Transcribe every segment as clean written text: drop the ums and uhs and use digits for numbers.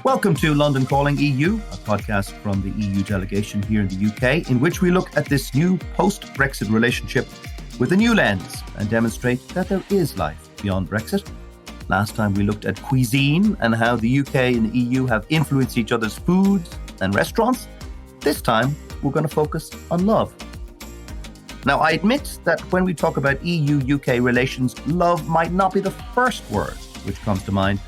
Welcome to London Calling EU, a podcast from the EU delegation here in the UK, in which we look at this new post-Brexit relationship with a new lens and demonstrate that there is life beyond Brexit. Last time we looked at cuisine and how the UK and the EU have influenced each other's foods and restaurants. This time, we're going to focus on love. Now, I admit that when we talk about EU-UK relations, love might not be the first word which comes to mind.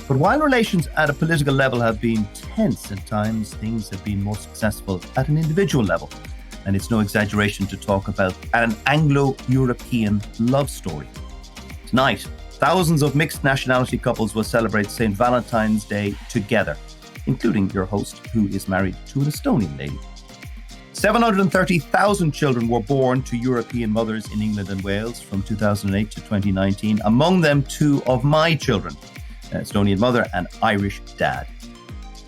But while relations at a political level have been tense at times, things have been more successful at an individual level. And it's no exaggeration to talk about an Anglo-European love story. Tonight, thousands of mixed nationality couples will celebrate St. Valentine's Day together, including your host, who is married to an Estonian lady. 730,000 children were born to European mothers in England and Wales from 2008 to 2019, among them two of my children, an Estonian mother and Irish dad.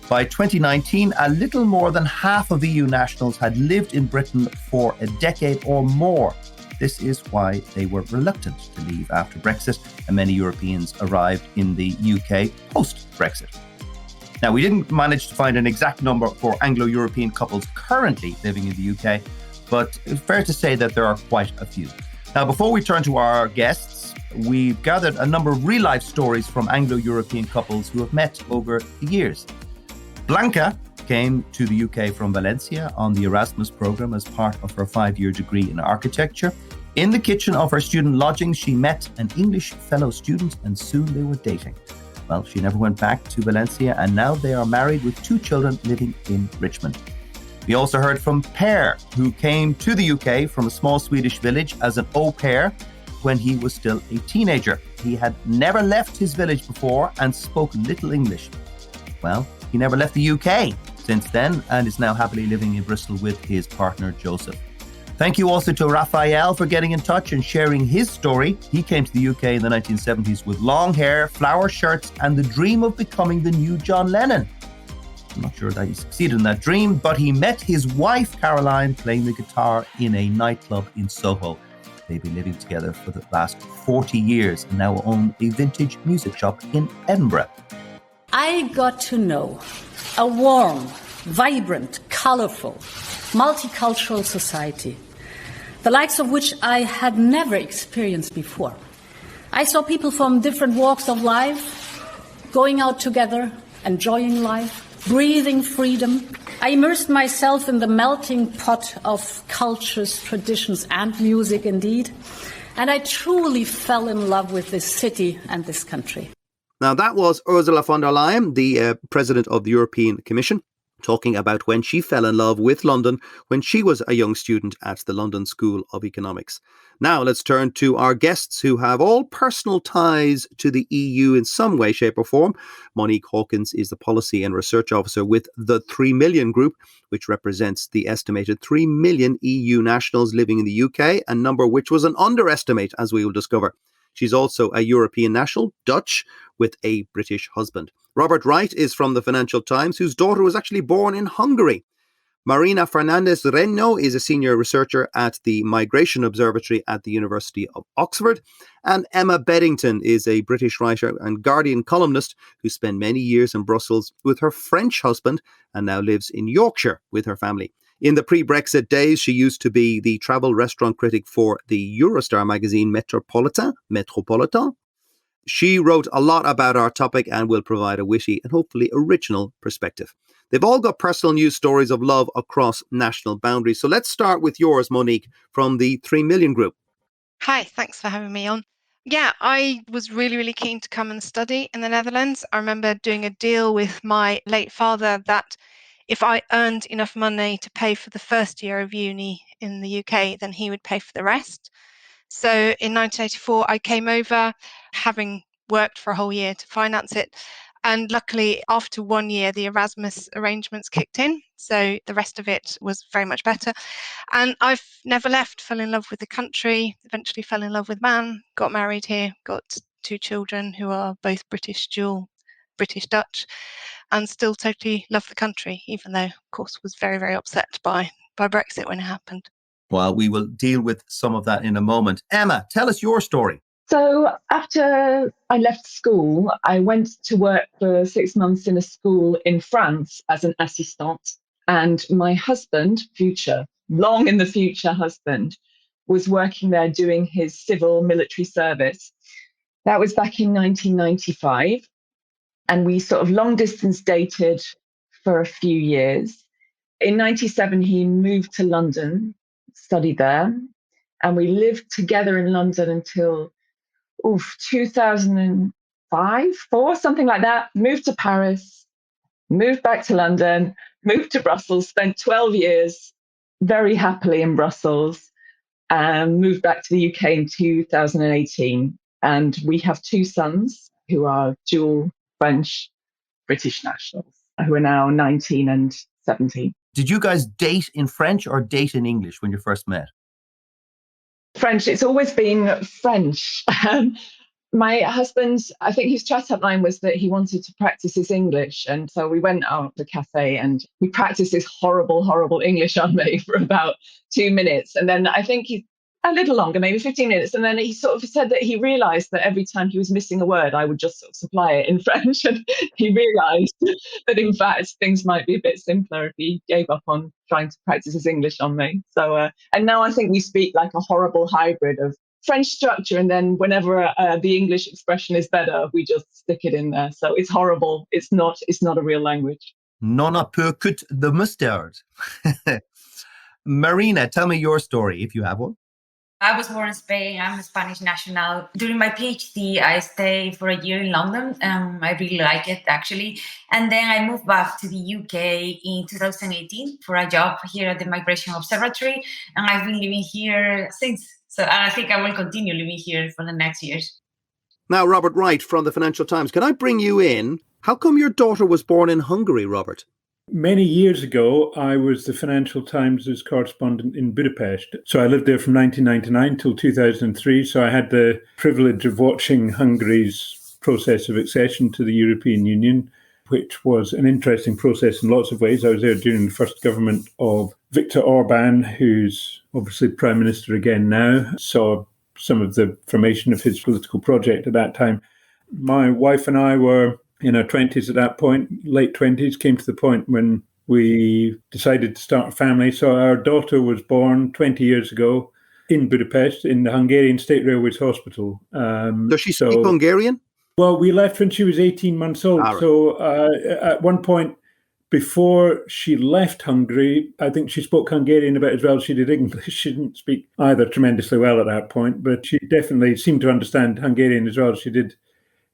By 2019, a little more than half of EU nationals had lived in Britain for a decade or more. This is why they were reluctant to leave after Brexit, and many Europeans arrived in the UK post-Brexit. Now, we didn't manage to find an exact number for Anglo-European couples currently living in the UK, but it's fair to say that there are quite a few. Now, before we turn to our guests, we've gathered a number of real-life stories from Anglo-European couples who have met over the years. Blanca came to the UK from Valencia on the Erasmus programme as part of her 5-year degree in architecture. In the kitchen of her student lodging, she met an English fellow student and soon they were dating. Well, she never went back to Valencia and now they are married with 2 children living in Richmond. We also heard from Per, who came to the UK from a small Swedish village as an au pair when he was still a teenager. He had never left his village before and spoke little English. Well, he never left the UK since then and is now happily living in Bristol with his partner, Joseph. Thank you also to Raphael for getting in touch and sharing his story. He came to the UK in the 1970s with long hair, flower shirts, and the dream of becoming the new John Lennon. I'm not sure that he succeeded in that dream, but he met his wife, Caroline, playing the guitar in a nightclub in Soho. They've been living together for the last 40 years and now own a vintage music shop in Edinburgh. I got to know a warm, vibrant, colourful, multicultural society, the likes of which I had never experienced before. I saw people from different walks of life going out together, enjoying life, breathing freedom. I immersed myself in the melting pot of cultures, traditions, and music indeed, and I truly fell in love with this city and this country. Now, that was Ursula von der Leyen, the President of the European Commission, talking about when she fell in love with London when she was a young student at the London School of Economics. Now, let's turn to our guests who have all personal ties to the EU in some way, shape or form. Monique Hawkins is the Policy and Research Officer with the 3 Million Group, which represents the estimated 3 million EU nationals living in the UK, a number which was an underestimate, as we will discover. She's also a European national, Dutch, with a British husband. Robert Wright is from the Financial Times, whose daughter was actually born in Hungary. Marina Fernandez-Reno is a senior researcher at the Migration Observatory at the University of Oxford. And Emma Beddington is a British writer and Guardian columnist who spent many years in Brussels with her French husband and now lives in Yorkshire with her family. In the pre-Brexit days, she used to be the travel restaurant critic for the Eurostar magazine Metropolitan. She wrote a lot about our topic and will provide a witty and hopefully original perspective. They've all got personal news stories of love across national boundaries. So let's start with yours, Monique, from the 3 Million Group. Hi, thanks for having me on. Yeah, I was really keen to come and study in the Netherlands. I remember doing a deal with my late father that if I earned enough money to pay for the first year of uni in the UK, then he would pay for the rest. So in 1984, I came over, having worked for a whole year to finance it. And luckily, after 1 year, the Erasmus arrangements kicked in. So the rest of it was very much better. And I've never left, fell in love with the country, eventually fell in love with man, got married here, got 2 children who are both British, dual British-Dutch, and still totally love the country, even though, of course, was very upset by Brexit when it happened. Well, we will deal with some of that in a moment. Emma, tell us your story. So after I left school, I went to work for 6 months in a school in France as an assistante. And my husband, future, long in the future husband, was working there doing his civil military service. That was back in 1995. And we sort of long distance dated for a few years. In 97, he moved to London, studied there, and we lived together in London until 2005, four, something like that. Moved to Paris, moved back to London, moved to Brussels, spent 12 years very happily in Brussels, and moved back to the UK in 2018. And we have two sons who are dual French British nationals who are now 19 and 17. Did you guys date in French or date in English when you first met? French. It's always been French. My husband, I think his chat-up line was that he wanted to practice his English. And so we went out to a cafe and we practiced this horrible, horrible English on me for about 2 minutes. And then I think he, a little longer, maybe 15 minutes. And then he sort of said that he realized that every time he was missing a word, I would just sort of supply it in French. And he realized that, in fact, things might be a bit simpler if he gave up on trying to practice his English on me. So, and now I think we speak like a horrible hybrid of French structure, and then whenever the English expression is better, we just stick it in there. So it's horrible. It's not a real language. Non a peu coûte the mustard. Marina, tell me your story, if you have one. I was born in Spain. I'm a Spanish national. During my PhD, I stayed for a year in London. I really like it, actually. And then I moved back to the UK in 2018 for a job here at the Migration Observatory. And I've been living here since. So I think I will continue living here for the next years. Now, Robert Wright from the Financial Times, can I bring you in? How come your daughter was born in Hungary, Robert? Many years ago, I was the Financial Times' correspondent in Budapest. So I lived there from 1999 till 2003. So I had the privilege of watching Hungary's process of accession to the European Union, which was an interesting process in lots of ways. I was there during the first government of Viktor Orban, who's obviously Prime Minister again now. Saw some of the formation of his political project at that time. My wife and I were in our 20s at that point, late 20s, came to the point when we decided to start a family. So our daughter was born 20 years ago in Budapest, in the Hungarian State Railways Hospital. Does she speak Hungarian? Well, we left when she was 18 months old. Right. So at one point, before she left Hungary, I think she spoke Hungarian about as well as she did English. She didn't speak either tremendously well at that point, but she definitely seemed to understand Hungarian as well as she did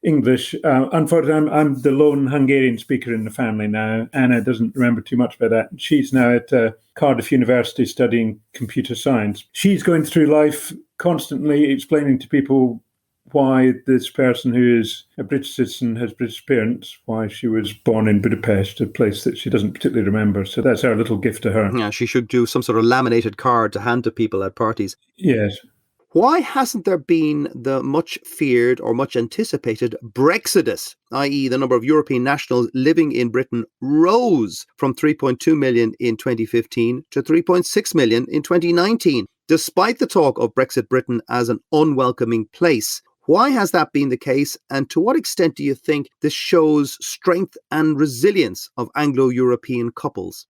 English. Unfortunately, I'm the lone Hungarian speaker in the family now. Anna doesn't remember too much about that. She's now at Cardiff University studying computer science. She's going through life constantly explaining to people why this person who is a British citizen has British parents, why she was born in Budapest, a place that she doesn't particularly remember. So that's our little gift to her. Yeah, she should do some sort of laminated card to hand to people at parties. Yes. Why hasn't there been the much feared or much anticipated Brexodus, i.e. the number of European nationals living in Britain rose from 3.2 million in 2015 to 3.6 million in 2019, despite the talk of Brexit Britain as an unwelcoming place? Why has that been the case, and to what extent do you think this shows strength and resilience of Anglo-European couples?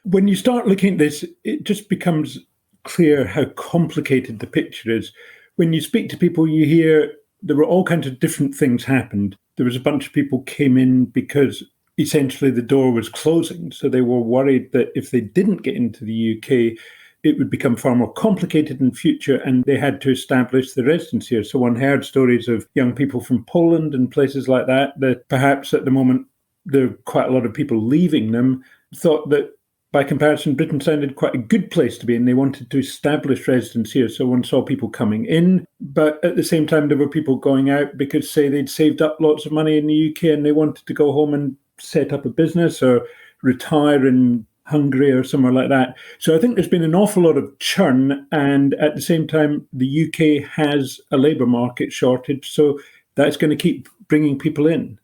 When you start looking at this, it just becomes clear how complicated the picture is. When you speak to people, you hear there were all kinds of different things happened. There was a bunch of people came in because essentially the door was closing. So they were worried that if they didn't get into the UK, it would become far more complicated in future, and they had to establish the residence here. So one heard stories of young people from Poland and places like that, that perhaps at the moment there are quite a lot of people leaving them, thought that by comparison, Britain sounded quite a good place to be in. They wanted to establish residence here. So one saw people coming in, but at the same time, there were people going out because, say, they'd saved up lots of money in the UK and they wanted to go home and set up a business or retire in Hungary or somewhere like that. So I think there's been an awful lot of churn, and at the same time, the UK has a labour market shortage, so that's going to keep bringing people in.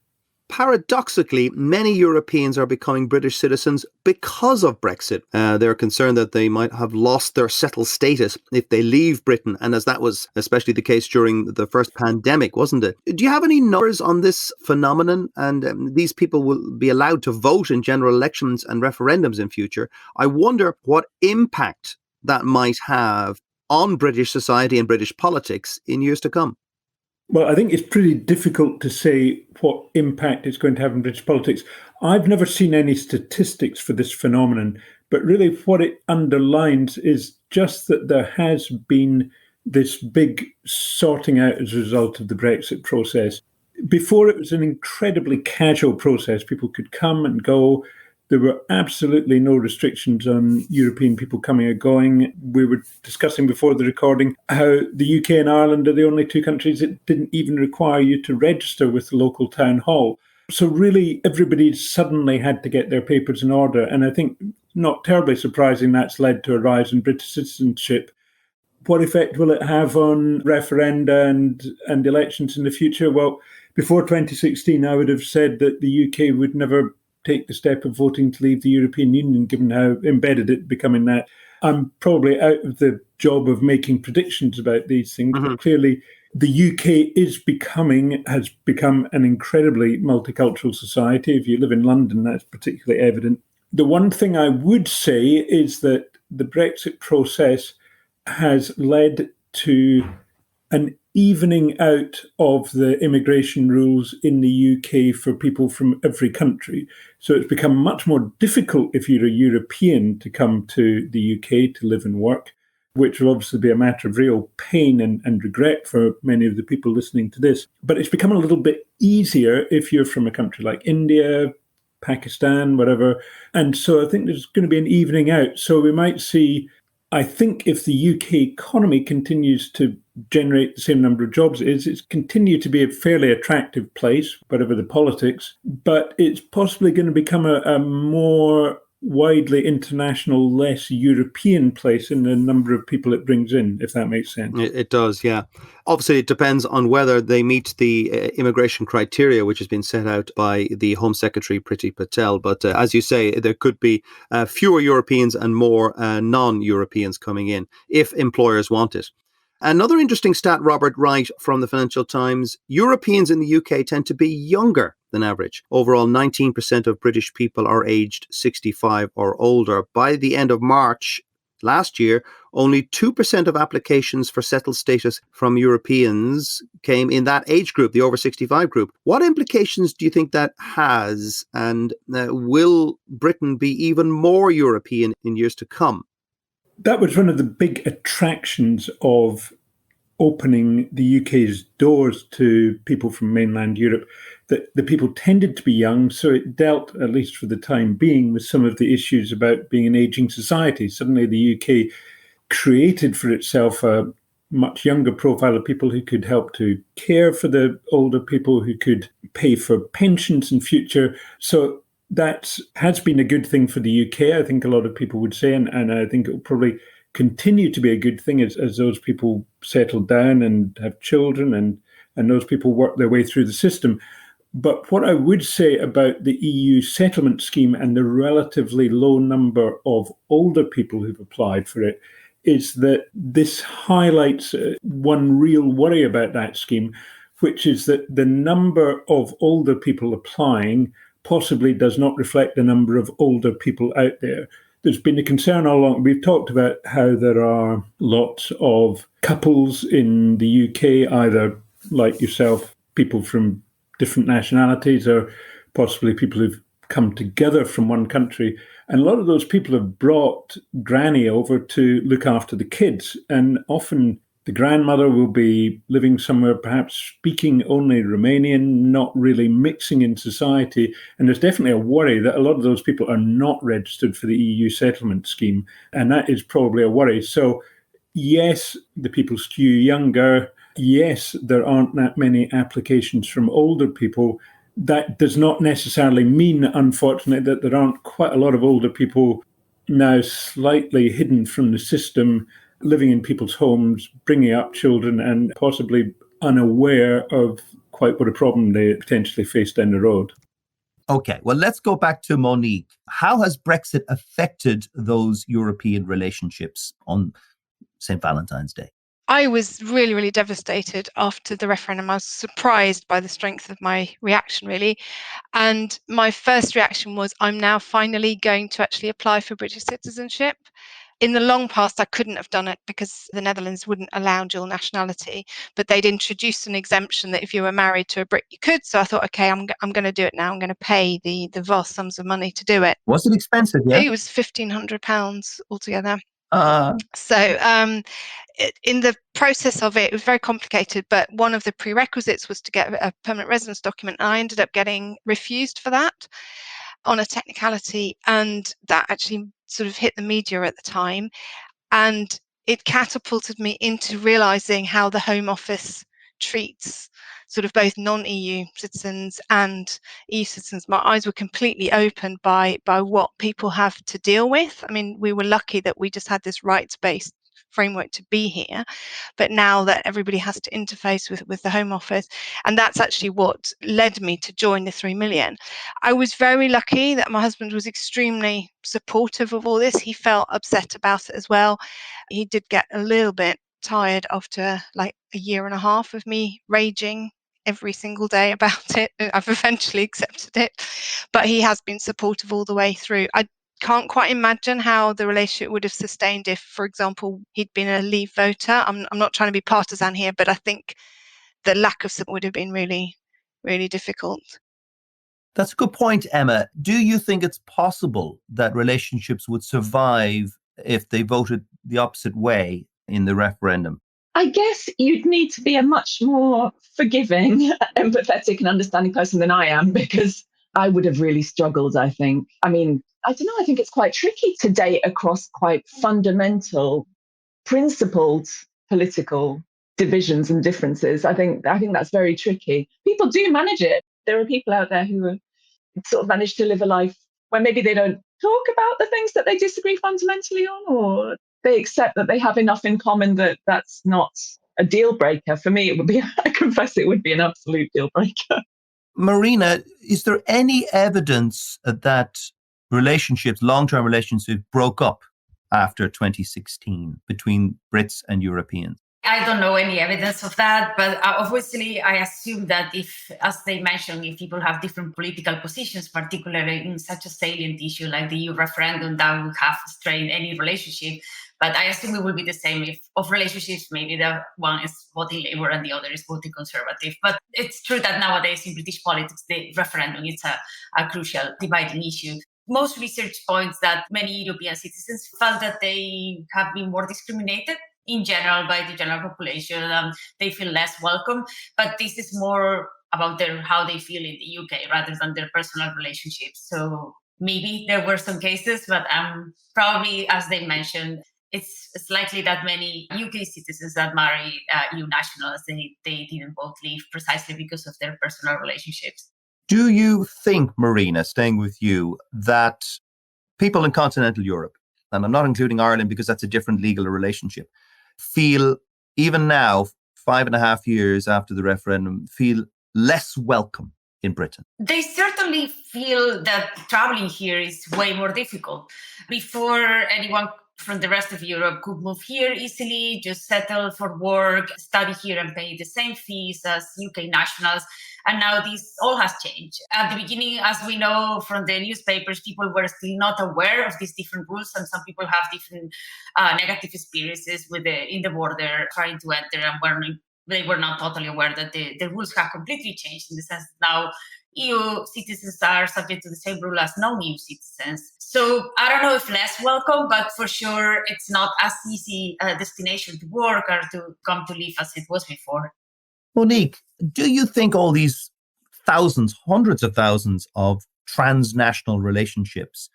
paradoxically, many Europeans are becoming British citizens because of Brexit. They're concerned that they might have lost their settled status if they leave Britain, and as that was especially the case during the first pandemic, wasn't it? Do you have any numbers on this phenomenon? And these people will be allowed to vote in general elections and referendums in future. I wonder what impact that might have on British society and British politics in years to come. Well, I think it's pretty difficult to say what impact it's going to have on British politics. I've never seen any statistics for this phenomenon, but really what it underlines is just that there has been this big sorting out as a result of the Brexit process. Before, it was an incredibly casual process. People could come and go. There were absolutely no restrictions on European people coming or going. We were discussing before the recording how the UK and Ireland are the only two countries that didn't even require you to register with the local town hall. So really, everybody suddenly had to get their papers in order. And I think, not terribly surprising, that's led to a rise in British citizenship. What effect will it have on referenda and elections in the future? Well, before 2016, I would have said that the UK would never take the step of voting to leave the European Union, given how embedded it become in that. I'm probably out of the job of making predictions about these things, but clearly the UK has become an incredibly multicultural society. If you live in London, that's particularly evident. The one thing I would say is that the Brexit process has led to an evening out of the immigration rules in the UK for people from every country. So it's become much more difficult if you're a European to come to the UK to live and work, which will obviously be a matter of real pain and regret for many of the people listening to this. But it's become a little bit easier if you're from a country like India, Pakistan, whatever. And so I think there's going to be an evening out. So we might see, I think if the UK economy continues to generate the same number of jobs it's continued to be a fairly attractive place, whatever the politics, but it's possibly going to become a more widely international, less European place in the number of people it brings in, if that makes sense. It does, yeah. Obviously, it depends on whether they meet the immigration criteria, which has been set out by the Home Secretary, Priti Patel. But as you say, there could be fewer Europeans and more non-Europeans coming in if employers want it. Another interesting stat, Robert Wright from the Financial Times, Europeans in the UK tend to be younger than average. Overall, 19% of British people are aged 65 or older. By the end of March last year, only 2% of applications for settled status from Europeans came in that age group, the over 65 group. What implications do you think that has? And will Britain be even more European in years to come? That was one of the big attractions of opening the UK's doors to people from mainland Europe, that the people tended to be young, so it dealt, at least for the time being, with some of the issues about being an ageing society. Suddenly the UK created for itself a much younger profile of people who could help to care for the older people, who could pay for pensions in future. So that has been a good thing for the UK, I think a lot of people would say, and I think it will probably continue to be a good thing as those people settle down and have children and those people work their way through the system. But what I would say about the EU settlement scheme and the relatively low number of older people who've applied for it is that this highlights one real worry about that scheme, which is that the number of older people applying possibly does not reflect the number of older people out there. There's been a concern all along. We've talked about how there are lots of couples in the UK, either like yourself, people from different nationalities, or possibly people who've come together from one country. And a lot of those people have brought granny over to look after the kids. And often the grandmother will be living somewhere, perhaps speaking only Romanian, not really mixing in society. And there's definitely a worry that a lot of those people are not registered for the EU settlement scheme. And that is probably a worry. So yes, the people skew younger. Yes, there aren't that many applications from older people. That does not necessarily mean, unfortunately, that there aren't quite a lot of older people now slightly hidden from the system, living in people's homes, bringing up children, and possibly unaware of quite what a problem they potentially face down the road. Okay, well, let's go back to Monique. How has Brexit affected those European relationships on St. Valentine's Day? I was really, really devastated after the referendum. I was surprised by the strength of my reaction, really. And my first reaction was, I'm now finally going to actually apply for British citizenship. In the long past, I couldn't have done it because the Netherlands wouldn't allow dual nationality, but they'd introduced an exemption that if you were married to a Brit, you could. So I thought, okay, I'm going to do it now. I'm going to pay the vast sums of money to do it. Was it expensive? Yeah, it was £1,500 altogether. Uh, So in the process of it, it was very complicated, but one of the prerequisites was to get a permanent residence document. And I ended up getting refused for that on a technicality, and that actually sort of hit the media at the time. And it catapulted me into realizing how the Home Office treats sort of both non-EU citizens and EU citizens. My eyes were completely opened by what people have to deal with. I mean, we were lucky that we just had this rights-based framework to be here, but now that everybody has to interface with the Home Office, and that's actually what led me to join the 3 million. I was very lucky that my husband was extremely supportive of all this. He felt upset about it as well. He did get a little bit tired after like a year and a half of me raging every single day about it. I've eventually accepted it, but he has been supportive all the way through. I can't quite imagine how the relationship would have sustained if, for example, he'd been a Leave voter. I'm not trying to be partisan here, but I think the lack of support would have been really, really difficult. That's a good point, Emma. Do you think it's possible that relationships would survive if they voted the opposite way in the referendum? I guess you'd need to be a much more forgiving, empathetic, and understanding person than I am, because I would have really struggled, I think. I mean, I don't know, I think it's quite tricky to date across quite fundamental, principled political divisions and differences. I think that's very tricky. People do manage it. There are people out there who sort of manage to live a life where maybe they don't talk about the things that they disagree fundamentally on, or they accept that they have enough in common that that's not a deal breaker. For me, it would be, I confess, it would be an absolute deal breaker. Marina, is there any evidence that relationships, long-term relationships, broke up after 2016 between Brits and Europeans? I don't know any evidence of that, but obviously I assume that if, as they mentioned, if people have different political positions, particularly in such a salient issue like the EU referendum, that would have strained any relationship. But I assume it will be the same if of relationships, maybe the one is voting Labour and the other is voting Conservative. But it's true that nowadays in British politics, the referendum is a crucial dividing issue. Most research points that many European citizens felt that they have been more discriminated in general by the general population. They feel less welcome, but this is more about how they feel in the UK rather than their personal relationships. So maybe there were some cases, but probably, as they mentioned, it's likely that many UK citizens that marry EU nationals, they didn't both leave precisely because of their personal relationships. Do you think, Marina, staying with you, that people in continental Europe, and I'm not including Ireland because that's a different legal relationship, feel, even now, 5.5 years after the referendum, feel less welcome in Britain? They certainly feel that traveling here is way more difficult. Before, anyone from the rest of Europe could move here easily, just settle for work, study here and pay the same fees as UK nationals. And now this all has changed. At the beginning, as we know from the newspapers, people were still not aware of these different rules, and some people have different negative experiences in the border trying to enter, and they were not totally aware that the rules have completely changed, in the sense that now EU citizens are subject to the same rule as non-EU citizens. So I don't know if less welcome, but for sure it's not as easy a destination to work or to come to live as it was before. Monique, do you think all these thousands, hundreds of thousands of transnational relationships,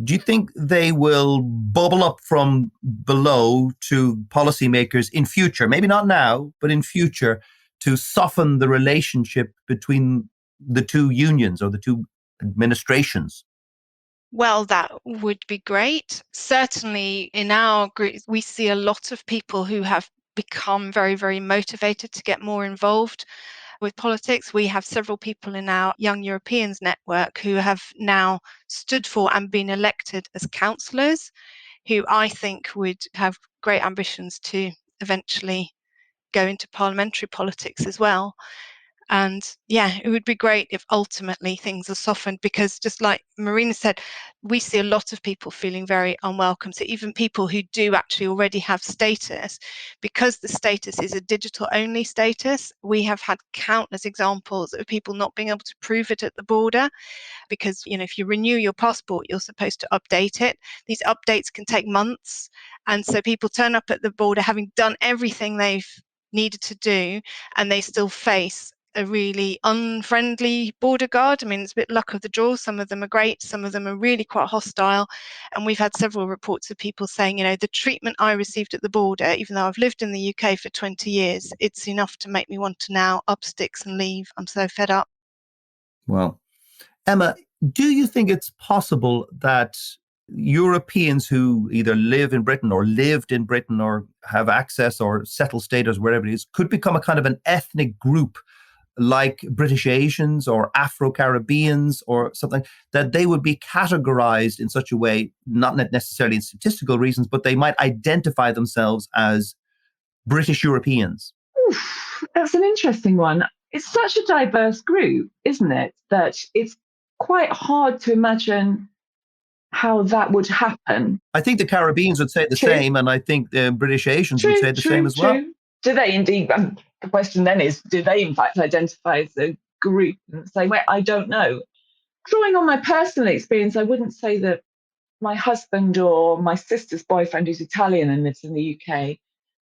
do you think they will bubble up from below to policymakers in future, maybe not now, but in future, to soften the relationship between the two unions or the two administrations? Well, that would be great. Certainly in our group, we see a lot of people who have become very, very motivated to get more involved with politics. We have several people in our Young Europeans network who have now stood for and been elected as councillors, who I think would have great ambitions to eventually go into parliamentary politics as well. And yeah, it would be great if ultimately things are softened, because just like Marina said, we see a lot of people feeling very unwelcome. So even people who do actually already have status, because the status is a digital only status, we have had countless examples of people not being able to prove it at the border, because if you renew your passport, you're supposed to update it. These updates can take months. And so people turn up at the border having done everything they've needed to do, and they still face a really unfriendly border guard. I mean, it's a bit luck of the draw. Some of them are great, some of them are really quite hostile. And we've had several reports of people saying, the treatment I received at the border, even though I've lived in the UK for 20 years, it's enough to make me want to now up sticks and leave. I'm so fed up. Well, Emma, do you think it's possible that Europeans who either live in Britain or lived in Britain or have access or settled status, wherever it is, could become a kind of an ethnic group like British Asians or Afro-Caribbeans or something, that they would be categorized in such a way, not necessarily in statistical reasons, but they might identify themselves as British Europeans? Oof, that's an interesting one. It's such a diverse group, isn't it, that it's quite hard to imagine how that would happen. I think the Caribbeans would say the same, and I think the British Asians would say the same as well. Do they indeed? The question then is, do they in fact identify as a group and say, well, I don't know. Drawing on my personal experience, I wouldn't say that my husband or my sister's boyfriend, who's Italian and lives in the UK,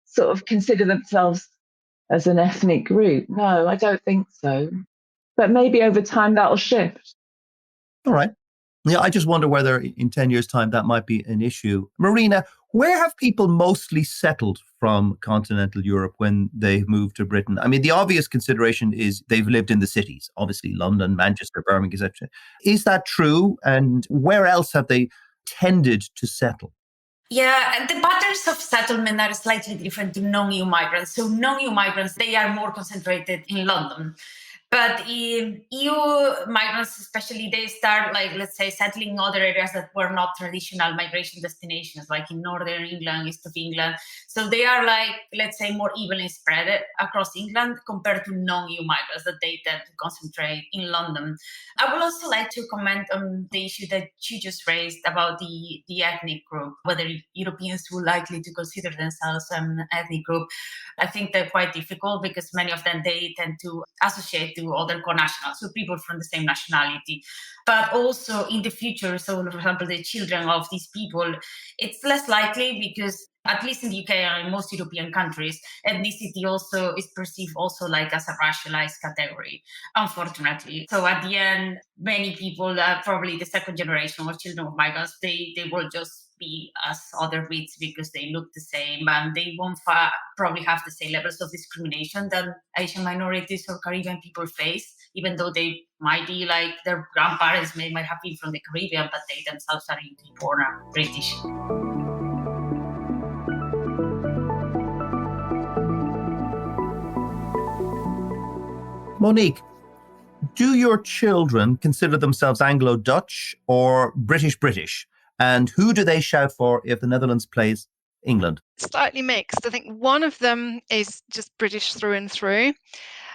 sort of consider themselves as an ethnic group. No, I don't think so. But maybe over time that'll shift. All right. Yeah, I just wonder whether in 10 years' time that might be an issue. Marina, where have people mostly settled from continental Europe when they've moved to Britain? I mean, the obvious consideration is they've lived in the cities, obviously London, Manchester, Birmingham, etc. Is that true? And where else have they tended to settle? Yeah, the patterns of settlement are slightly different to non-EU migrants. So non-EU migrants, they are more concentrated in London. But in EU migrants, especially, they start, let's say, settling in other areas that were not traditional migration destinations, like in northern England, east of England. So they are, let's say, more evenly spread across England compared to non-EU migrants that they tend to concentrate in London. I would also like to comment on the issue that you just raised about the ethnic group, whether Europeans would likely to consider themselves an ethnic group. I think they're quite difficult because many of them, they tend to associate to other co-nationals, so people from the same nationality. But also in the future, so for example, the children of these people, it's less likely because at least in the UK and in most European countries, ethnicity also is perceived also as a racialized category, unfortunately. So at the end, many people, probably the second generation of children of migrants, they will just be as other Brits because they look the same, and they won't probably have the same levels of discrimination that Asian minorities or Caribbean people face, even though they might be their grandparents might have been from the Caribbean, but they themselves are born British. Monique, do your children consider themselves Anglo-Dutch or British-British? And who do they shout for if the Netherlands plays England? Slightly mixed. I think one of them is just British through and through.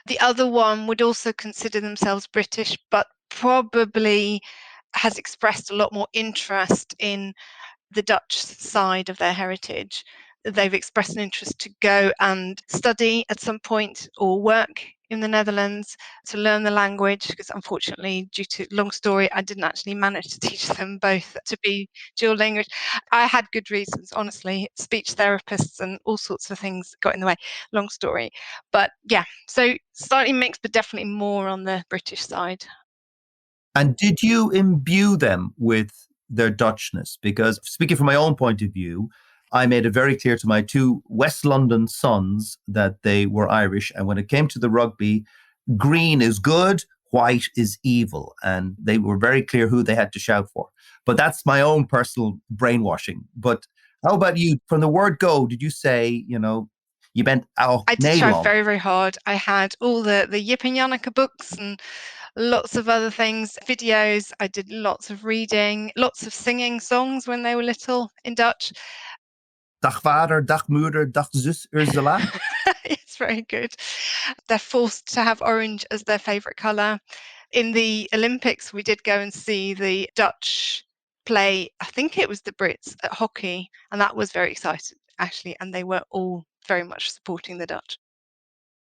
The other one would also consider themselves British, but probably has expressed a lot more interest in the Dutch side of their heritage. They've expressed an interest to go and study at some point or work in the Netherlands to learn the language, because unfortunately, due to long story, I didn't actually manage to teach them both to be dual language. I had good reasons, honestly. Speech therapists and all sorts of things got in the way. Long story. But yeah, so slightly mixed, but definitely more on the British side. And did you imbue them with their Dutchness? Because speaking from my own point of view, I made it very clear to my two West London sons that they were Irish. And when it came to the rugby, green is good, white is evil. And they were very clear who they had to shout for. But that's my own personal brainwashing. But how about you? From the word go, did you say, You bent I did nail try long. very, very hard. I had all the Jip and Janneke books and lots of other things, videos. I did lots of reading, lots of singing songs when they were little in Dutch. Dag vader, dag moeder, dag zus Ursula. It's very good. They're forced to have orange as their favourite colour. In the Olympics, we did go and see the Dutch play, I think it was the Brits at hockey, and that was very exciting, actually, and they were all very much supporting the Dutch.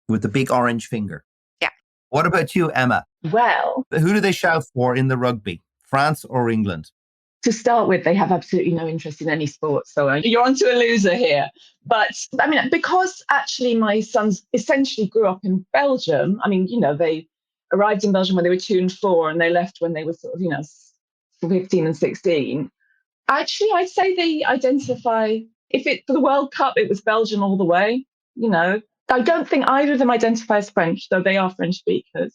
With the big orange finger. Yeah. What about you, Emma? Well, Who do they shout for in the rugby? France or England? to start with, they have absolutely no interest in any sport. So you're onto a loser here. But I mean, because actually my sons essentially grew up in Belgium. I mean, they arrived in Belgium when they were 2 and 4 and they left when they were sort of, 15 and 16. Actually, I'd say they identify, for the World Cup, it was Belgium all the way. I don't think either of them identify as French, though they are French speakers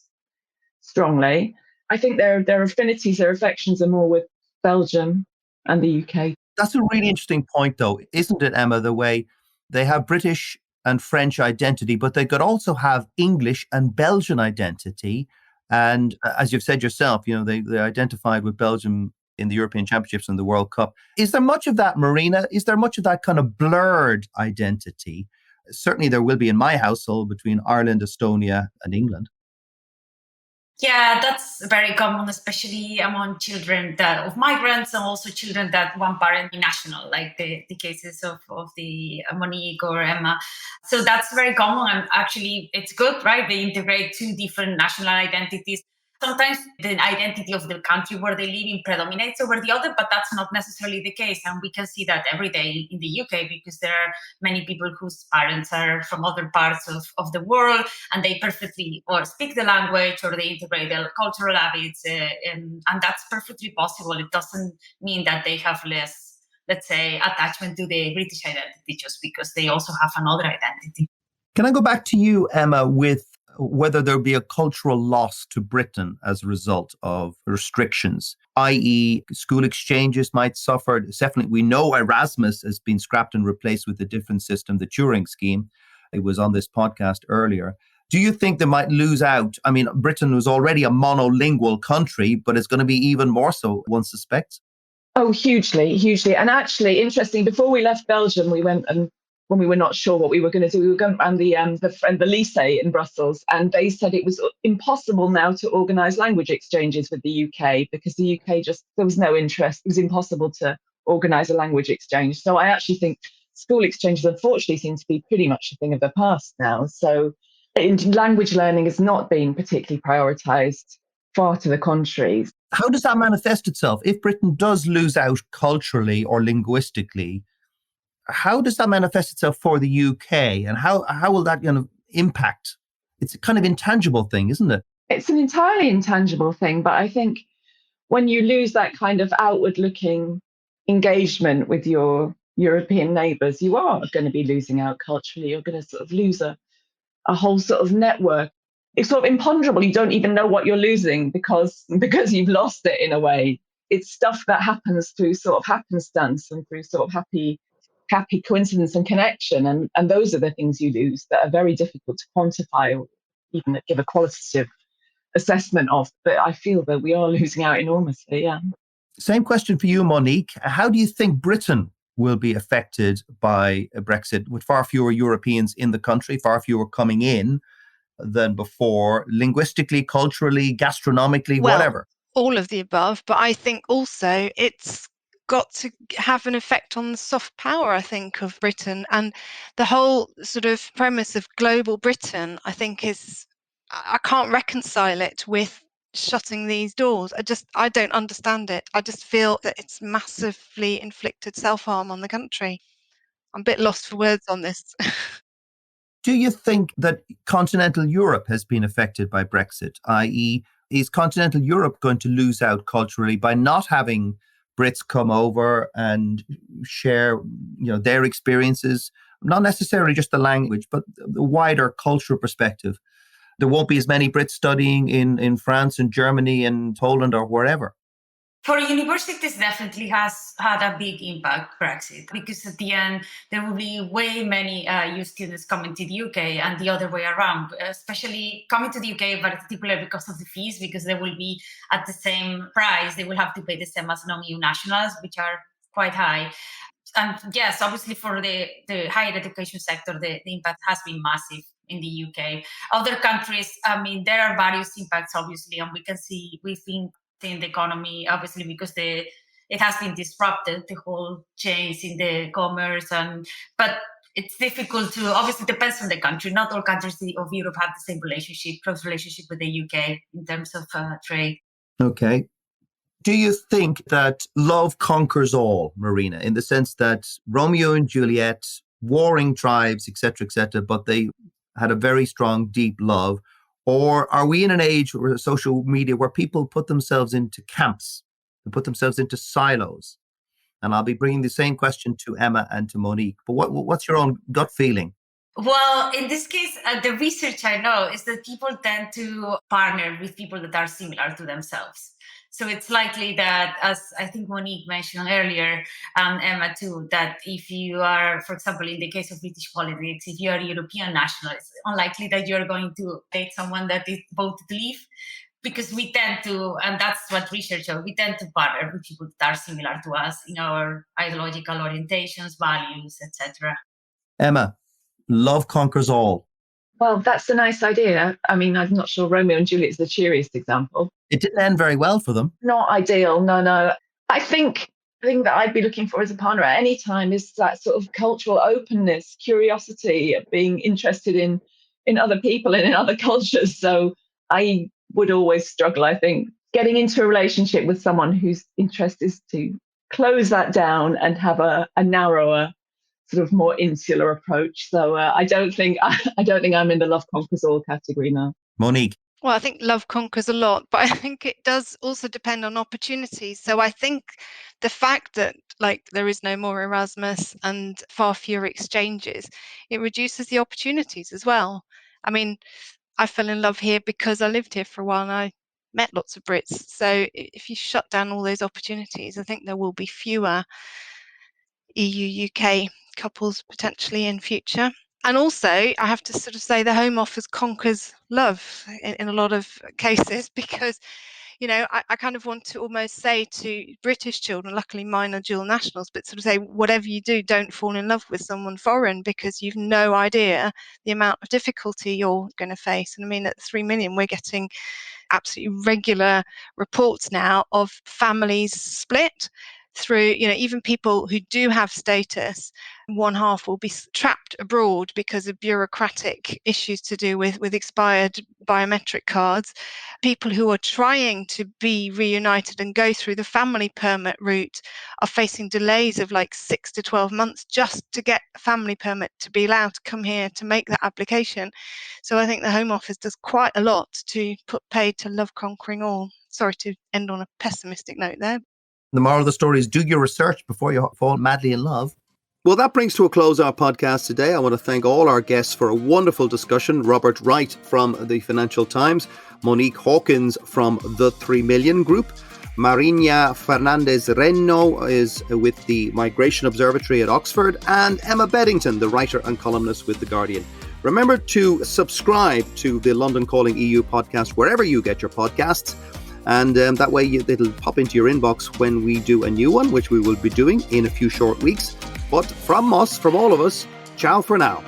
strongly. I think their affinities, their affections are more with Belgium and the UK. That's a really interesting point, though, isn't it, Emma? The way they have British and French identity, but they could also have English and Belgian identity. And as you've said yourself, they identified with Belgium in the European Championships and the World Cup. Is there much of that, Marina? Is there much of that kind of blurred identity? Certainly there will be in my household between Ireland, Estonia, and England. Yeah, that's very common, especially among children of migrants and also children that one parent be national, like the cases of the Monique or Emma. So that's very common, and actually it's good, right? They integrate two different national identities. Sometimes the identity of the country where they live in predominates over the other, but that's not necessarily the case. And we can see that every day in the UK because there are many people whose parents are from other parts of the world and they perfectly or speak the language or they integrate their cultural habits. And that's perfectly possible. It doesn't mean that they have less, let's say, attachment to the British identity just because they also have another identity. Can I go back to you, Emma, with whether there'll be a cultural loss to Britain as a result of restrictions, i.e. school exchanges might suffer. Definitely, we know Erasmus has been scrapped and replaced with a different system, the Turing scheme. It was on this podcast earlier. Do you think they might lose out? I mean, Britain was already a monolingual country, but it's going to be even more so, one suspects. Oh, hugely, hugely. And actually, interesting, before we left Belgium, we went and when we were not sure what we were going to do, we were going around the lycée in Brussels, and they said it was impossible now to organise language exchanges with the UK because the UK there was no interest. It was impossible to organise a language exchange. So I actually think school exchanges, unfortunately, seem to be pretty much a thing of the past now. So language learning has not been particularly prioritised, far to the contrary. How does that manifest itself? If Britain does lose out culturally or linguistically, how does that manifest itself for the UK, and how will that impact? It's a kind of intangible thing, isn't it? It's an entirely intangible thing, but I think when you lose that kind of outward-looking engagement with your European neighbours, you are going to be losing out culturally. You're going to sort of lose a whole sort of network. It's sort of imponderable. You don't even know what you're losing because you've lost it in a way. It's stuff that happens through sort of happenstance and through sort of happy coincidence and connection. And those are the things you lose that are very difficult to quantify or even give a qualitative assessment of. But I feel that we are losing out enormously, yeah. Same question for you, Monique. How do you think Britain will be affected by Brexit with far fewer Europeans in the country, far fewer coming in than before, linguistically, culturally, gastronomically, whatever? All of the above, but I think also it's got to have an effect on the soft power, I think, of Britain. And the whole sort of premise of global Britain, I think, I can't reconcile it with shutting these doors. I don't understand it. I just feel that it's massively inflicted self-harm on the country. I'm a bit lost for words on this. Do you think that continental Europe has been affected by Brexit, i.e., is continental Europe going to lose out culturally by not having Brits come over and share, their experiences, not necessarily just the language, but the wider cultural perspective? There won't be as many Brits studying in France and Germany and Poland or wherever. For universities, definitely has had a big impact, Brexit, because at the end, there will be way many EU students coming to the UK and the other way around, especially coming to the UK, but particularly because of the fees, because they will be at the same price. They will have to pay the same as non-EU nationals, which are quite high. And yes, obviously for the higher education sector, the impact has been massive in the UK. Other countries, I mean, there are various impacts, obviously, and we've been in the economy, obviously, because it has been disrupted, the whole change in the commerce, but it's difficult to, obviously depends on the country. Not all countries of Europe have the same close relationship with the UK in terms of trade. Okay. Do you think that love conquers all, Marina, in the sense that Romeo and Juliet, warring tribes, etc., but they had a very strong, deep love? Or are we in an age where social media where people put themselves into camps, they put themselves into silos? And I'll be bringing the same question to Emma and to Monique. But what's your own gut feeling? Well, in this case, the research I know is that people tend to partner with people that are similar to themselves. So it's likely that, as I think Monique mentioned earlier, and Emma too, that if you are, for example, in the case of British politics, if you are a European national, it's unlikely that you're going to date someone that is both leave, because we tend to, and that's what research shows, we tend to partner with people that are similar to us in our ideological orientations, values, etc. Emma, love conquers all. Well, that's a nice idea. I mean, I'm not sure Romeo and Juliet is the cheeriest example. It didn't end very well for them. Not ideal, no. I think the thing that I'd be looking for as a partner at any time is that sort of cultural openness, curiosity, being interested in other people and in other cultures. So I would always struggle, I think, getting into a relationship with someone whose interest is to close that down and have a narrower, sort of more insular approach. So I don't think I'm in the love conquers all category now. Monique. Well, I think love conquers a lot, but I think it does also depend on opportunities. So I think the fact that there is no more Erasmus and far fewer exchanges, it reduces the opportunities as well. I mean, I fell in love here because I lived here for a while and I met lots of Brits. So if you shut down all those opportunities, I think there will be fewer EU-UK couples potentially in future. And also, I have to sort of say the Home Office conquers love in a lot of cases, because, I kind of want to almost say to British children, luckily mine are dual nationals, but sort of say, whatever you do, don't fall in love with someone foreign, because you've no idea the amount of difficulty you're going to face. And I mean, at 3 million, we're getting absolutely regular reports now of families split through, even people who do have status, one half will be trapped abroad because of bureaucratic issues to do with expired biometric cards. People who are trying to be reunited and go through the family permit route are facing delays of 6 to 12 months just to get a family permit to be allowed to come here to make that application. So I think the Home Office does quite a lot to put paid to love conquering all. Sorry to end on a pessimistic note there. The moral of the story is do your research before you fall madly in love. Well, that brings to a close our podcast today. I want to thank all our guests for a wonderful discussion. Robert Wright from the Financial Times, Monique Hawkins from the 3 Million Group, Marina Fernandez-Reno is with the Migration Observatory at Oxford, and Emma Beddington, the writer and columnist with The Guardian. Remember to subscribe to the London Calling EU podcast wherever you get your podcasts. And that way it'll pop into your inbox when we do a new one, which we will be doing in a few short weeks. But from all of us, ciao for now.